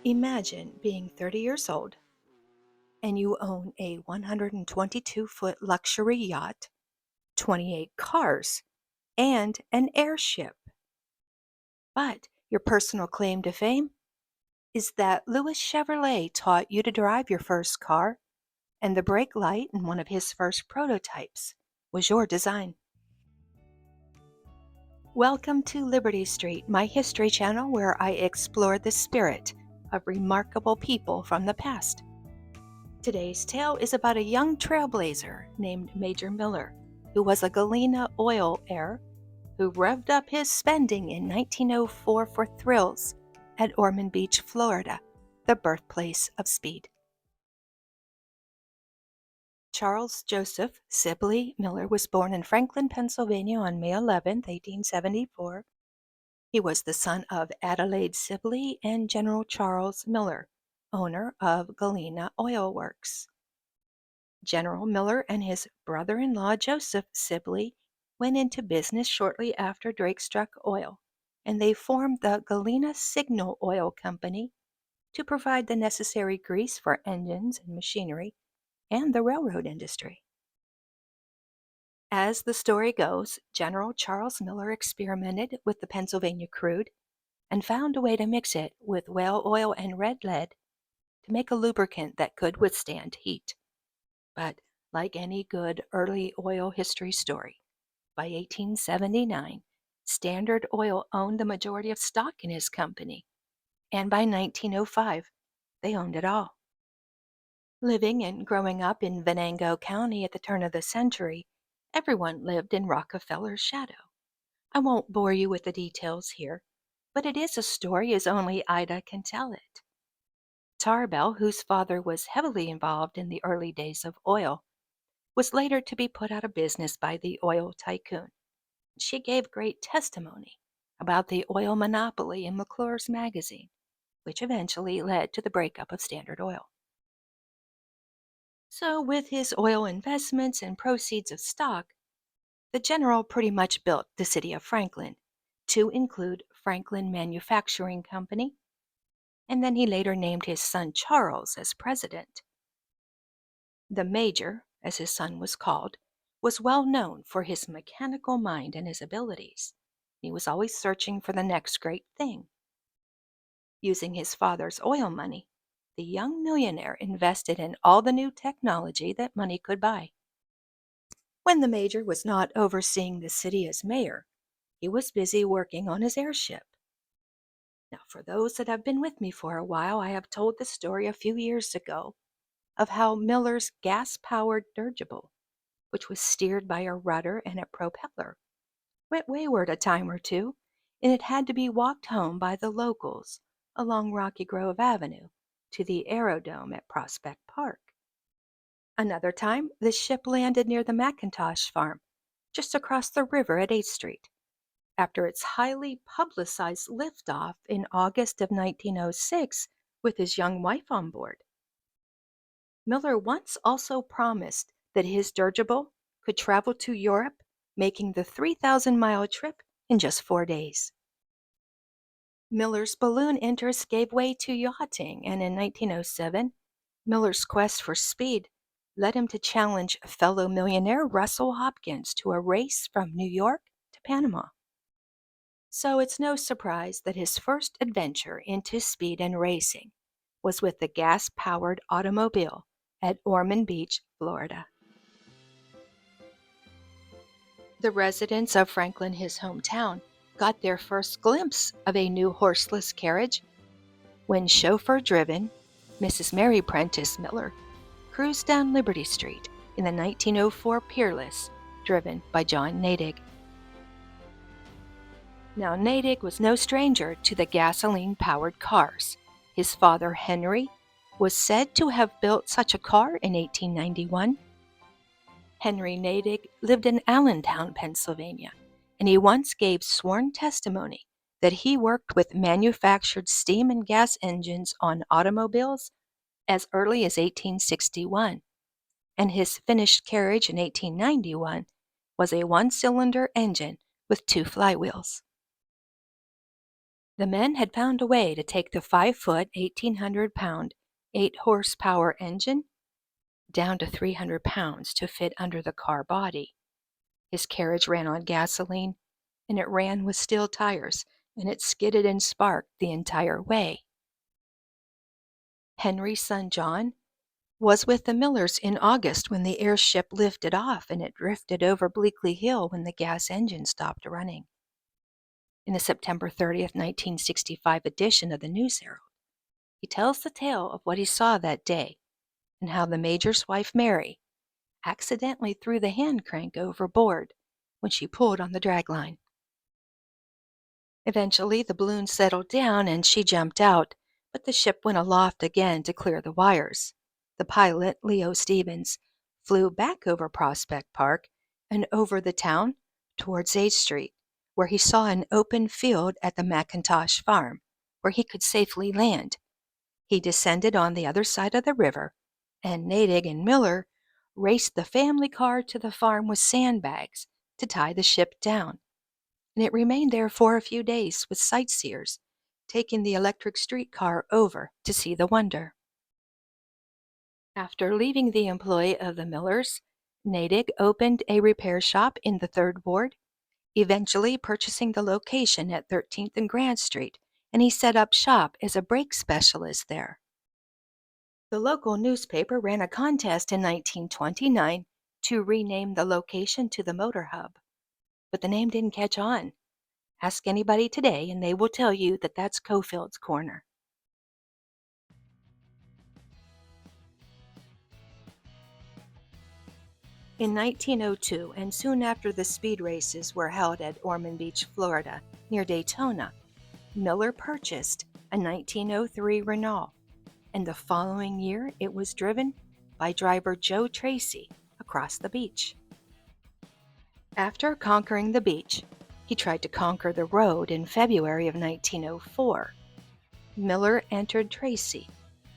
Imagine being 30 years old and you own a 122-foot luxury yacht, 28 cars, and an airship. But your personal claim to fame is that Louis Chevrolet taught you to drive your first car, and the brake light in one of his first prototypes was your design. Welcome to Liberty Street, my history channel where I explore the spirit of remarkable people from the past. Today's tale is about a young trailblazer named Major Miller, who was a Galena oil heir who revved up his spending in 1904 for thrills at Ormond Beach, Florida, the birthplace of speed. Charles Joseph Sibley Miller was born in Franklin, Pennsylvania on May 11, 1874. He was the son of Adelaide Sibley and General Charles Miller, owner of Galena Oil Works. General Miller and his brother-in-law Joseph Sibley went into business shortly after Drake struck oil, and they formed the Galena Signal Oil Company to provide the necessary grease for engines and machinery and the railroad industry. As the story goes, General Charles Miller experimented with the Pennsylvania crude and found a way to mix it with whale oil and red lead to make a lubricant that could withstand heat. But like any good early oil history story, by 1879, Standard Oil owned the majority of stock in his company, and by 1905, they owned it all. Living and growing up in Venango County at the turn of the century, everyone lived in Rockefeller's shadow. I won't bore you with the details here, but it is a story as only Ida can tell it. Tarbell, whose father was heavily involved in the early days of oil, was later to be put out of business by the oil tycoon. She gave great testimony about the oil monopoly in McClure's magazine, which eventually led to the breakup of Standard Oil. So, with his oil investments and proceeds of stock, the general pretty much built the city of Franklin to include Franklin Manufacturing Company, and then he later named his son Charles as president. The Major, as his son was called, was well known for his mechanical mind and his abilities. He was always searching for the next great thing. Using his father's oil money, the young millionaire invested in all the new technology that money could buy. When the Major was not overseeing the city as mayor, he was busy working on his airship. Now, for those that have been with me for a while, I have told the story a few years ago of how Miller's gas-powered dirigible, which was steered by a rudder and a propeller, went wayward a time or two, and it had to be walked home by the locals along Rocky Grove Avenue to the Aerodrome at Prospect Park. Another time, the ship landed near the McIntosh farm, just across the river at 8th Street, after its highly publicized liftoff in August of 1906 with his young wife on board. Miller once also promised that his dirigible could travel to Europe, making the 3,000-mile trip in just 4 days. Miller's balloon interest gave way to yachting, and in 1907, Miller's quest for speed led him to challenge fellow millionaire Russell Hopkins to a race from New York to Panama. So it's no surprise that his first adventure into speed and racing was with the gas-powered automobile at Ormond Beach, Florida. The residents of Franklin, his hometown, got their first glimpse of a new horseless carriage when chauffeur-driven Mrs. Mary Prentice Miller cruised down Liberty Street in the 1904 Peerless, driven by John Natick. Now, Natick was no stranger to the gasoline-powered cars. His father, Henry, was said to have built such a car in 1891. Henry Natick lived in Allentown, Pennsylvania, and he once gave sworn testimony that he worked with manufactured steam and gas engines on automobiles as early as 1861, and his finished carriage in 1891 was a one-cylinder engine with 2 flywheels. The men had found a way to take the 5-foot, 1,800-pound, 8-horsepower engine down to 300 pounds to fit under the car body. His carriage ran on gasoline, and it ran with steel tires, and it skidded and sparked the entire way. Henry's son John was with the Millers in August when the airship lifted off and it drifted over Bleakley Hill when the gas engine stopped running. In the September 30th, 1965 edition of the News Herald, he tells the tale of what he saw that day and how the major's wife, Mary, accidentally threw the hand crank overboard when she pulled on the dragline. Eventually, the balloon settled down and she jumped out, but the ship went aloft again to clear the wires. The pilot, Leo Stevens, flew back over Prospect Park and over the town towards 8th Street, where he saw an open field at the McIntosh farm, where he could safely land. He descended on the other side of the river, and Natick and Miller raced the family car to the farm with sandbags to tie the ship down, and it remained there for a few days with sightseers taking the electric streetcar over to see the wonder. After leaving the employ of the Millers, Natick opened a repair shop in the 3rd Ward, eventually purchasing the location at 13th and Grand Street, and he set up shop as a brake specialist there. The local newspaper ran a contest in 1929 to rename the location to the Motor Hub, but the name didn't catch on. Ask anybody today and they will tell you that that's Cofield's Corner. In 1902, and soon after the speed races were held at Ormond Beach, Florida, near Daytona, Miller purchased a 1903 Renault, and the following year it was driven by driver Joe Tracy across the beach. After conquering the beach, he tried to conquer the road in February of 1904. Miller entered Tracy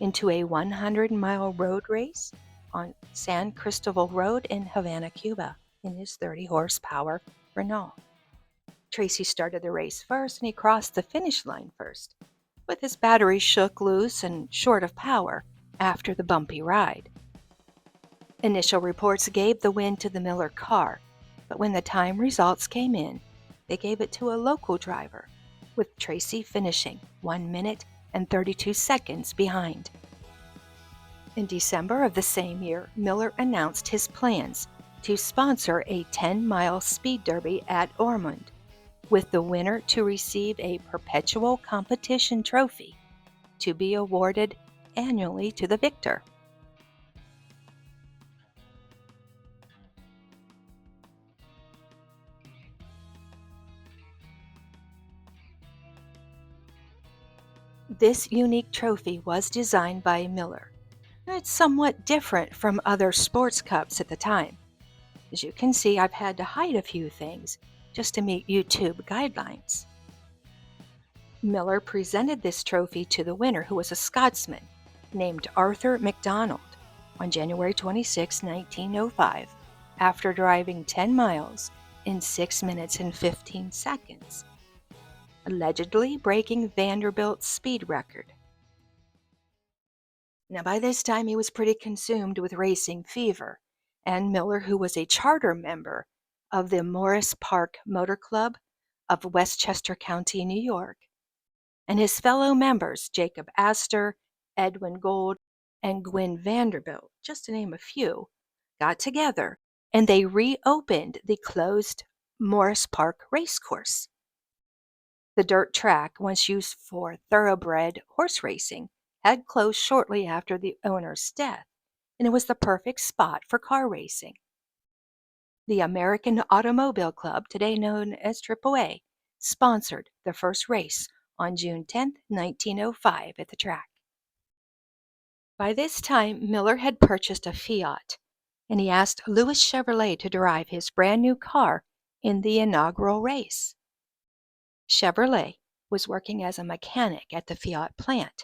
into a 100-mile road race on San Cristobal Road in Havana, Cuba, in his 30-horsepower Renault. Tracy started the race first, and he crossed the finish line first, with his battery shook loose and short of power after the bumpy ride. Initial reports gave the win to the Miller car, but when the time results came in, they gave it to a local driver, with Tracy finishing 1 minute and 32 seconds behind. In December of the same year, Miller announced his plans to sponsor a 10-mile speed derby at Ormond, with the winner to receive a perpetual competition trophy to be awarded annually to the victor. This unique trophy was designed by Miller. It's somewhat different from other sports cups at the time. As you can see, I've had to hide a few things just to meet YouTube guidelines. Miller presented this trophy to the winner, who was a Scotsman named Arthur MacDonald, on January 26, 1905, after driving 10 miles in 6 minutes and 15 seconds, allegedly breaking Vanderbilt's speed record. Now, by this time, he was pretty consumed with racing fever, and Miller, who was a charter member of the Morris Park Motor Club of Westchester County, New York, and his fellow members, Jacob Astor, Edwin Gould, and Gwyn Vanderbilt, just to name a few, got together and they reopened the closed Morris Park racecourse. The dirt track, once used for thoroughbred horse racing, had closed shortly after the owner's death, and it was the perfect spot for car racing. The American Automobile Club, today known as AAA, sponsored the first race on June 10, 1905 at the track. By this time, Miller had purchased a Fiat, and he asked Louis Chevrolet to drive his brand new car in the inaugural race. Chevrolet was working as a mechanic at the Fiat plant,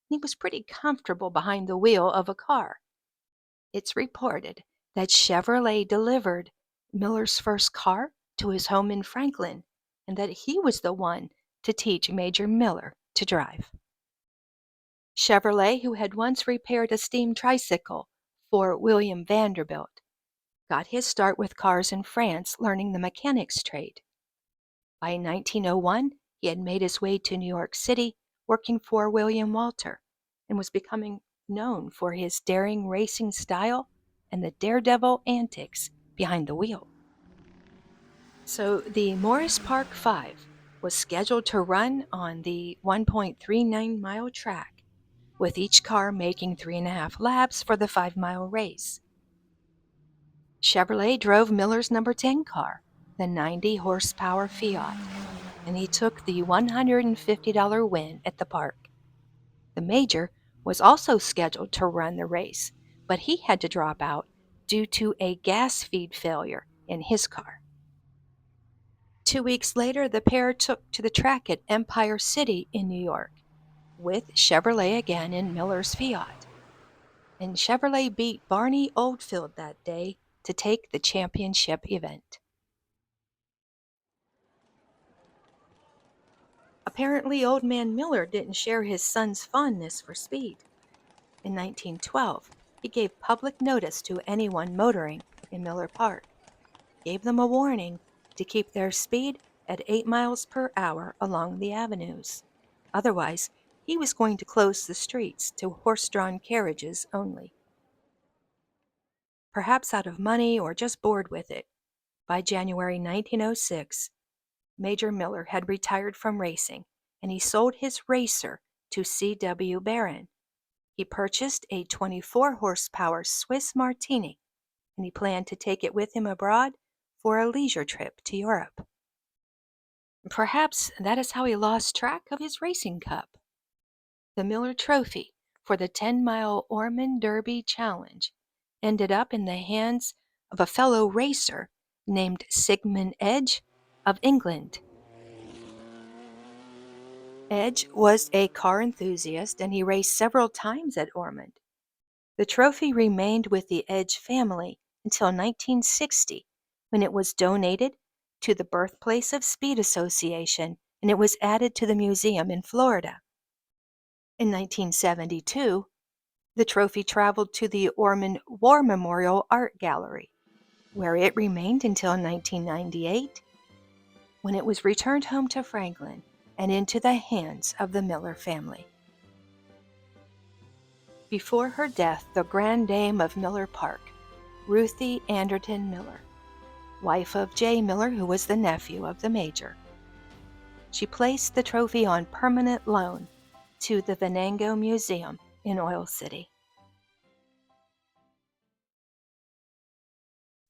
and he was pretty comfortable behind the wheel of a car. It's reported that Chevrolet delivered Miller's first car to his home in Franklin, and that he was the one to teach Major Miller to drive. Chevrolet, who had once repaired a steam tricycle for William Vanderbilt, got his start with cars in France, learning the mechanic's trade. By 1901, he had made his way to New York City, working for William Walter, and was becoming known for his daring racing style and the daredevil antics behind the wheel. So the Morris Park 5 was scheduled to run on the 1.39-mile track, with each car making 3.5 laps for the 5-mile race. Chevrolet drove Miller's number 10 car, the 90-horsepower Fiat, and he took the $150 win at the park. The Major was also scheduled to run the race, but he had to drop out due to a gas feed failure in his car. 2 weeks later, the pair took to the track at Empire City in New York, with Chevrolet again in Miller's Fiat. And Chevrolet beat Barney Oldfield that day to take the championship event. Apparently, Old Man Miller didn't share his son's fondness for speed. In 1912, he gave public notice to anyone motoring in Miller Park, gave them a warning to keep their speed at 8 miles per hour along the avenues. Otherwise, he was going to close the streets to horse-drawn carriages only. Perhaps out of money or just bored with it, by January 1906, Major Miller had retired from racing, and he sold his racer to C.W. Barron. He purchased a 24-horsepower Swiss Martini, and he planned to take it with him abroad for a leisure trip to Europe. Perhaps that is how he lost track of his racing cup. The Miller Trophy for the 10-mile Ormond Derby Challenge ended up in the hands of a fellow racer named Sigmund Edge of England. Edge was a car enthusiast, and he raced several times at Ormond. The trophy remained with the Edge family until 1960, when it was donated to the Birthplace of Speed Association, and it was added to the museum in Florida. In 1972, the trophy traveled to the Ormond War Memorial Art Gallery, where it remained until 1998, when it was returned home to Franklin and into the hands of the Miller family. Before her death, the Grand Dame of Miller Park, Ruthie Anderton Miller, wife of J. Miller, who was the nephew of the Major, she placed the trophy on permanent loan to the Venango Museum in Oil City.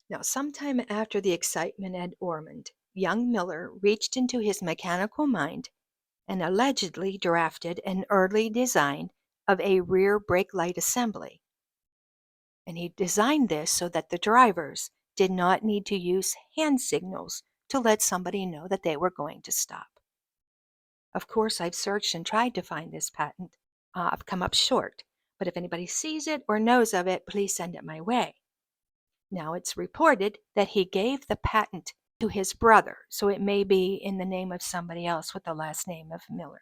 Now, sometime after the excitement at Ormond, young Miller reached into his mechanical mind and allegedly drafted an early design of a rear brake light assembly. And he designed this so that the drivers did not need to use hand signals to let somebody know that they were going to stop. Of course, I've searched and tried to find this patent. I've come up short, but if anybody sees it or knows of it, please send it my way. Now, it's reported that he gave the patent to his brother, so it may be in the name of somebody else with the last name of Miller.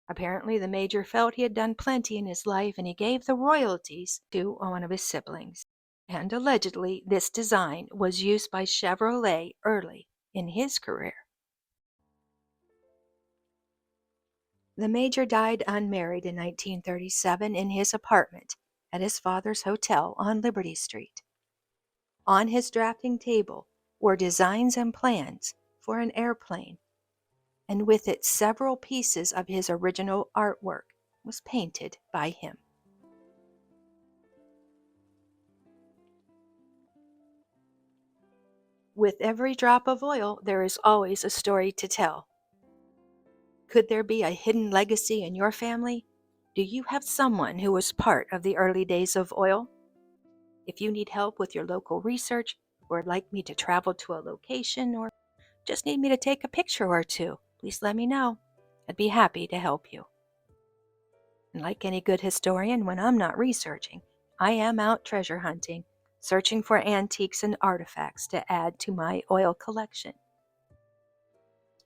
Apparently, the Major felt he had done plenty in his life, and he gave the royalties to one of his siblings. And allegedly, this design was used by Chevrolet early in his career. The Major died unmarried in 1937 in his apartment at his father's hotel on Liberty Street. On his drafting table were designs and plans for an airplane, and with it several pieces of his original artwork was painted by him. With every drop of oil, there is always a story to tell. Could there be a hidden legacy in your family? Do you have someone who was part of the early days of oil? If you need help with your local research, or would like me to travel to a location, or just need me to take a picture or two, please let me know. I'd be happy to help you. And like any good historian, when I'm not researching, I am out treasure hunting, searching for antiques and artifacts to add to my oil collection.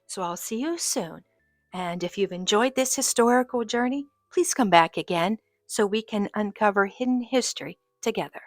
So I'll see you soon. And if you've enjoyed this historical journey, please come back again so we can uncover hidden history together.